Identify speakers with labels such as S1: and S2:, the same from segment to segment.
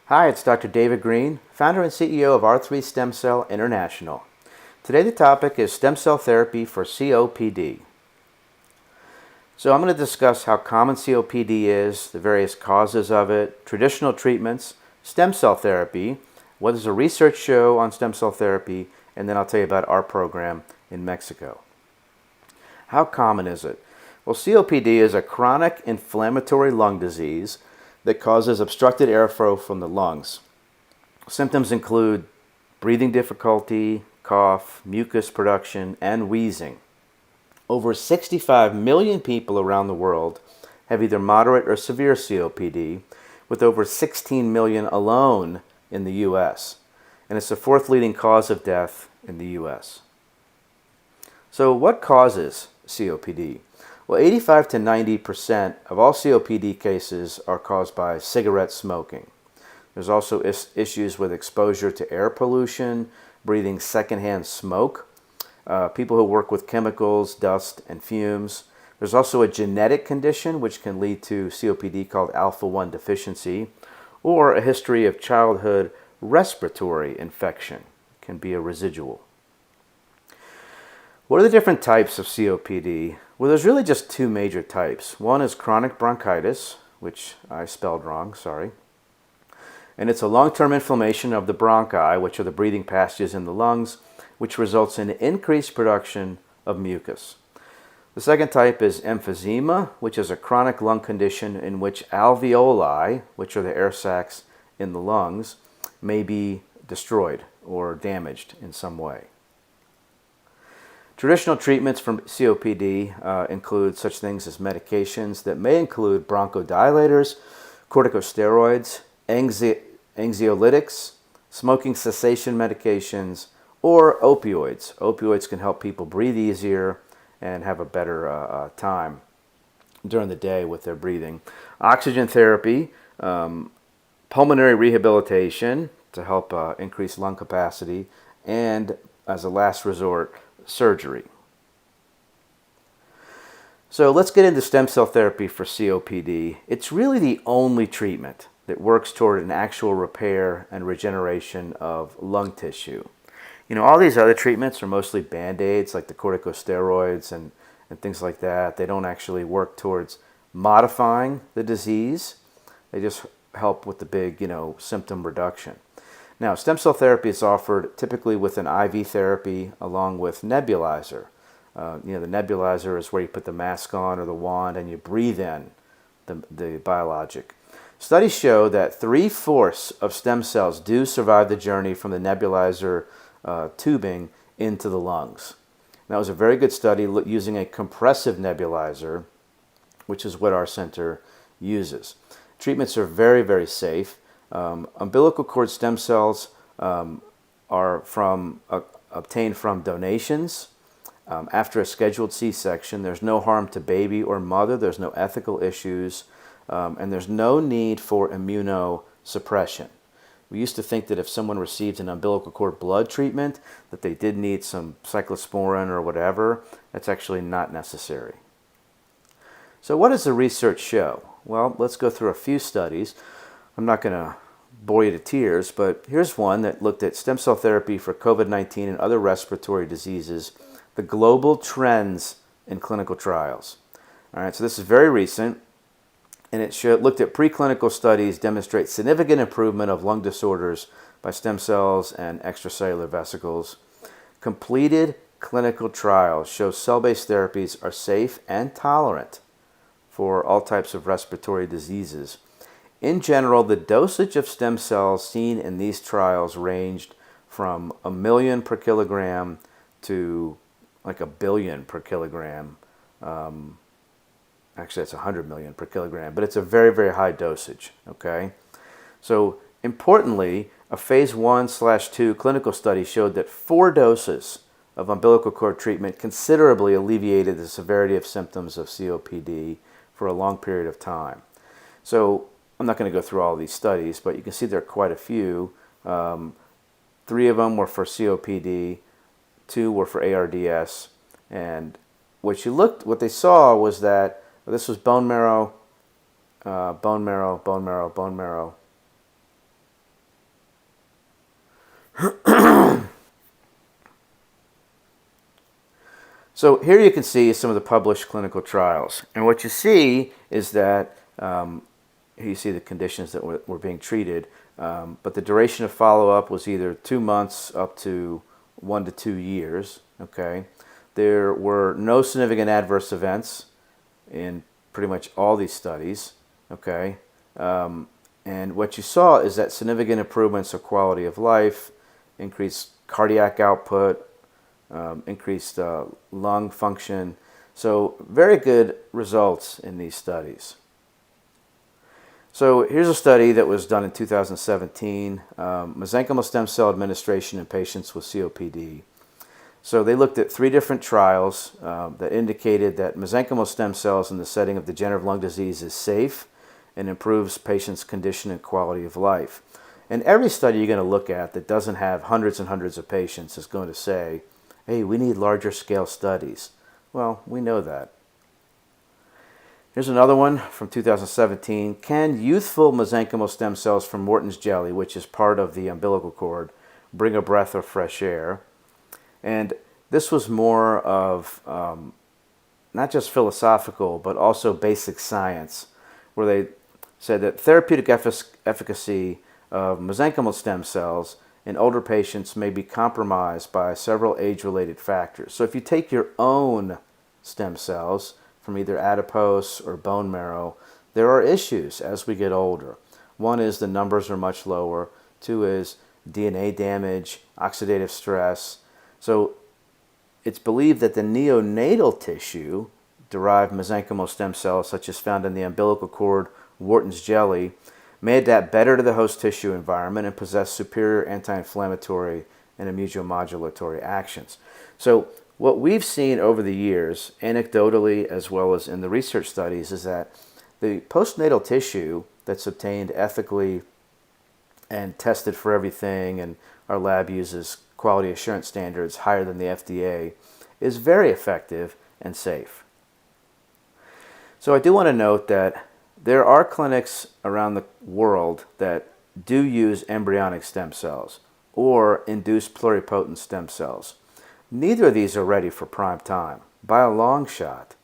S1: Hi, it's Dr. David Greene, founder and CEO of R3 Stem Cell International. Today the topic is stem cell therapy for COPD. So I'm going to discuss how common COPD is, the various causes of it, traditional treatments, stem cell therapy, what does the research show on stem cell therapy, and then I'll tell you about our program in Mexico. How common is it? Well, COPD is a chronic inflammatory lung disease that causes obstructed airflow from the lungs. Symptoms include breathing difficulty, cough, mucus production, and wheezing. Over 65 million people around the world have either moderate or severe COPD, with over 16 million alone in the U.S., and it's the fourth leading cause of death in the U.S. So what causes COPD? Well, 85 to 90% of all COPD cases are caused by cigarette smoking. There's also issues with exposure to air pollution, breathing secondhand smoke, people who work with chemicals, dust, and fumes. There's also a genetic condition which can lead to COPD called alpha-1 deficiency, or a history of childhood respiratory infection. It can be a residual. What are the different types of COPD? Well, there's really just two major types. One is chronic bronchitis, which I spelled wrong, sorry. And it's a long-term inflammation of the bronchi, which are the breathing passages in the lungs, which results in increased production of mucus. The second type is emphysema, which is a chronic lung condition in which alveoli, which are the air sacs in the lungs, may be destroyed or damaged in some way. Traditional treatments for COPD include such things as medications that may include bronchodilators, corticosteroids, anxiolytics, smoking cessation medications, or opioids. Opioids can help people breathe easier and have a better time during the day with their breathing. Oxygen therapy, pulmonary rehabilitation to help increase lung capacity, and as a last resort, surgery. So let's get into stem cell therapy for COPD. It's really the only treatment that works toward an actual repair and regeneration of lung tissue. All these other treatments are mostly band-aids like the corticosteroids and things like that. They don't actually work towards modifying the disease. They just help with the big, symptom reduction. Now, stem cell therapy is offered typically with an IV therapy along with nebulizer. The nebulizer is where you put the mask on or the wand and you breathe in the biologic. Studies show that 3/4 of stem cells do survive the journey from the nebulizer tubing into the lungs. That was a very good study using a compressive nebulizer, which is what our center uses. Treatments are very, very safe. Umbilical cord stem cells are obtained from donations after a scheduled C-section. There's no harm to baby or mother. There's no ethical issues, and there's no need for immunosuppression. We used to think that if someone received an umbilical cord blood treatment, that they did need some cyclosporin or whatever. That's actually not necessary. So what does the research show? Well, let's go through a few studies. I'm not going to bore you to tears, but here's one that looked at stem cell therapy for COVID-19 and other respiratory diseases, the global trends in clinical trials. All right, so this is very recent, and it looked at preclinical studies demonstrate significant improvement of lung disorders by stem cells and extracellular vesicles. Completed clinical trials show cell-based therapies are safe and tolerant for all types of respiratory diseases. In general, the dosage of stem cells seen in these trials ranged from 1 million per kilogram to like 1 billion per kilogram. Actually, it's 100 million per kilogram, but it's a very, very high dosage, okay? So importantly, a phase 1/2 clinical study showed that 4 doses of umbilical cord treatment considerably alleviated the severity of symptoms of COPD for a long period of time. So I'm not going to go through all these studies, but you can see there are quite a few. 3 of them were for COPD, 2 were for ARDS, and what they saw was that this was bone marrow, bone marrow, bone marrow, bone marrow, So here you can see some of the published clinical trials. And what you see is that, here you see the conditions that were being treated, but the duration of follow-up was either 2 months up to 1 to 2 years, okay? There were no significant adverse events in pretty much all these studies, okay? And what you saw is that significant improvements of quality of life, increased cardiac output, increased lung function. So very good results in these studies. So here's a study that was done in 2017, mesenchymal stem cell administration in patients with COPD. So they looked at 3 different trials that indicated that mesenchymal stem cells in the setting of degenerative lung disease is safe and improves patients' condition and quality of life. And every study you're going to look at that doesn't have hundreds and hundreds of patients is going to say, hey, we need larger scale studies. Well, we know that. Here's another one from 2017. Can youthful mesenchymal stem cells from Morton's jelly, which is part of the umbilical cord, bring a breath of fresh air? And this was more of not just philosophical, but also basic science, where they said that therapeutic efficacy of mesenchymal stem cells in older patients may be compromised by several age-related factors. So if you take your own stem cells from either adipose or bone marrow, there are issues as we get older. One is the numbers are much lower. 2 is DNA damage, oxidative stress. So it's believed that the neonatal tissue derived mesenchymal stem cells, such as found in the umbilical cord, Wharton's jelly, may adapt better to the host tissue environment and possess superior anti-inflammatory and immunomodulatory actions. So what we've seen over the years, anecdotally as well as in the research studies, is that the postnatal tissue that's obtained ethically and tested for everything, and our lab uses quality assurance standards higher than the FDA, is very effective and safe. So I do want to note that there are clinics around the world that do use embryonic stem cells or induced pluripotent stem cells. Neither of these are ready for prime time, by a long shot.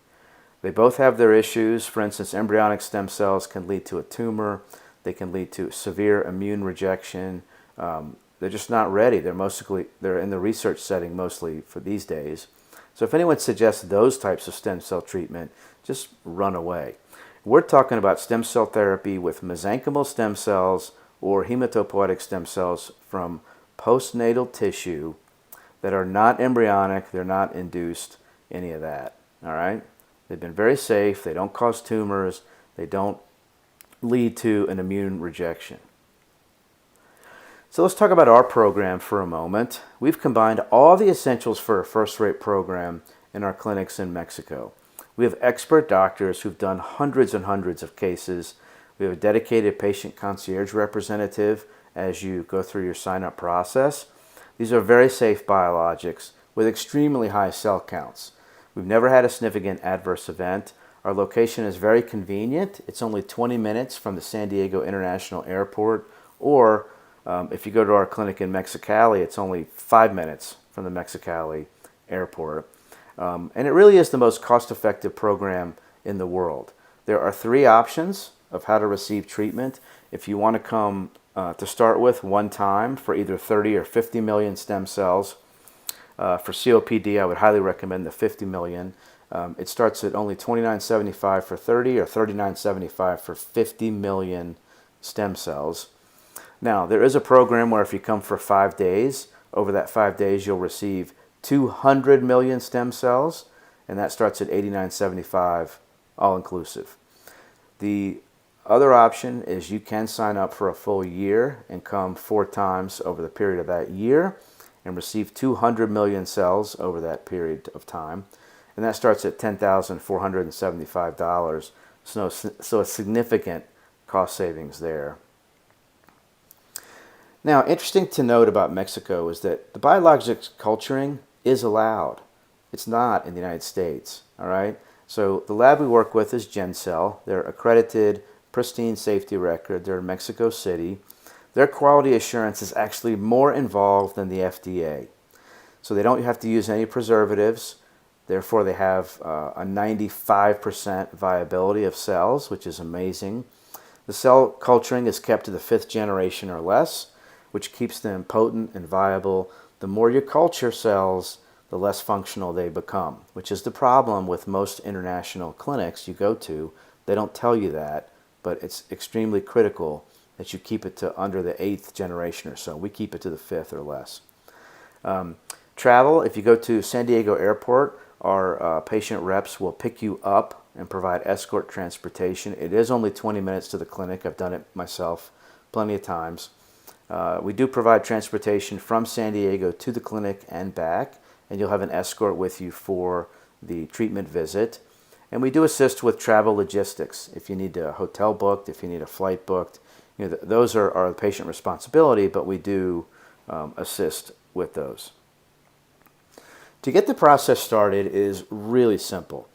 S1: They both have their issues. For instance, embryonic stem cells can lead to a tumor. They can lead to severe immune rejection. They're just not ready. They're in the research setting mostly for these days. So if anyone suggests those types of stem cell treatment, just run away. We're talking about stem cell therapy with mesenchymal stem cells or hematopoietic stem cells from postnatal tissue that are not embryonic, they're not induced, any of that. All right? They've been very safe, they don't cause tumors, they don't lead to an immune rejection. So let's talk about our program for a moment. We've combined all the essentials for a first-rate program in our clinics in Mexico. We have expert doctors who've done hundreds and hundreds of cases. We have a dedicated patient concierge representative as you go through your sign-up process. These are very safe biologics with extremely high cell counts. We've never had a significant adverse event. Our location is very convenient. It's only 20 minutes from the San Diego International Airport, or if you go to our clinic in Mexicali, it's only 5 minutes from the Mexicali Airport. And it really is the most cost-effective program in the world. There are 3 options of how to receive treatment. If you want to come to start with one time for either 30 or 50 million stem cells, for COPD, I would highly recommend the 50 million. It starts at only $29.75 for 30 or $39.75 for 50 million stem cells. Now, there is a program where if you come for 5 days, over that 5 days you'll receive 200 million stem cells, and that starts at $89.75 all-inclusive. The other option is you can sign up for a full year and come 4 times over the period of that year and receive 200 million cells over that period of time, and that starts at $10,475. So a significant cost savings there. Now, interesting to note about Mexico is that the biologics culturing is allowed. It's not in the United States, all right? So the lab we work with is GenCell. They're accredited, pristine safety record. They're in Mexico City. Their quality assurance is actually more involved than the FDA. So they don't have to use any preservatives. Therefore, they have a 95% viability of cells, which is amazing. The cell culturing is kept to the 5th generation or less, which keeps them potent and viable. The more you culture cells, the less functional they become, which is the problem with most international clinics you go to. They don't tell you that, but it's extremely critical that you keep it to under the 8th generation or so. We keep it to the 5th or less. Travel, if you go to San Diego Airport, our patient reps will pick you up and provide escort transportation. It is only 20 minutes to the clinic. I've done it myself plenty of times. We do provide transportation from San Diego to the clinic and back, and you'll have an escort with you for the treatment visit. And we do assist with travel logistics. If you need a hotel booked, if you need a flight booked, those are the patient responsibility, but we do assist with those. To get the process started is really simple.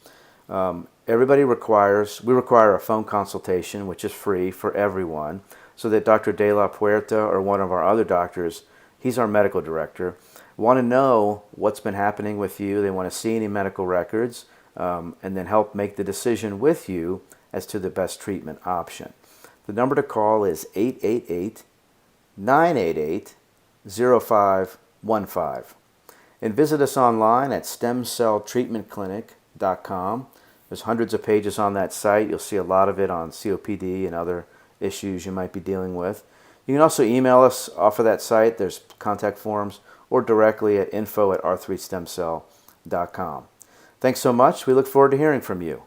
S1: We require a phone consultation, which is free for everyone, so that Dr. De La Puerta or one of our other doctors, he's our medical director, want to know what's been happening with you. They want to see any medical records and then help make the decision with you as to the best treatment option. The number to call is 888-988-0515. And visit us online at stemcelltreatmentclinic.com. There's hundreds of pages on that site. You'll see a lot of it on COPD and other issues you might be dealing with. You can also email us off of that site. There's contact forms, or directly at info@r3stemcell.com. Thanks so much. We look forward to hearing from you.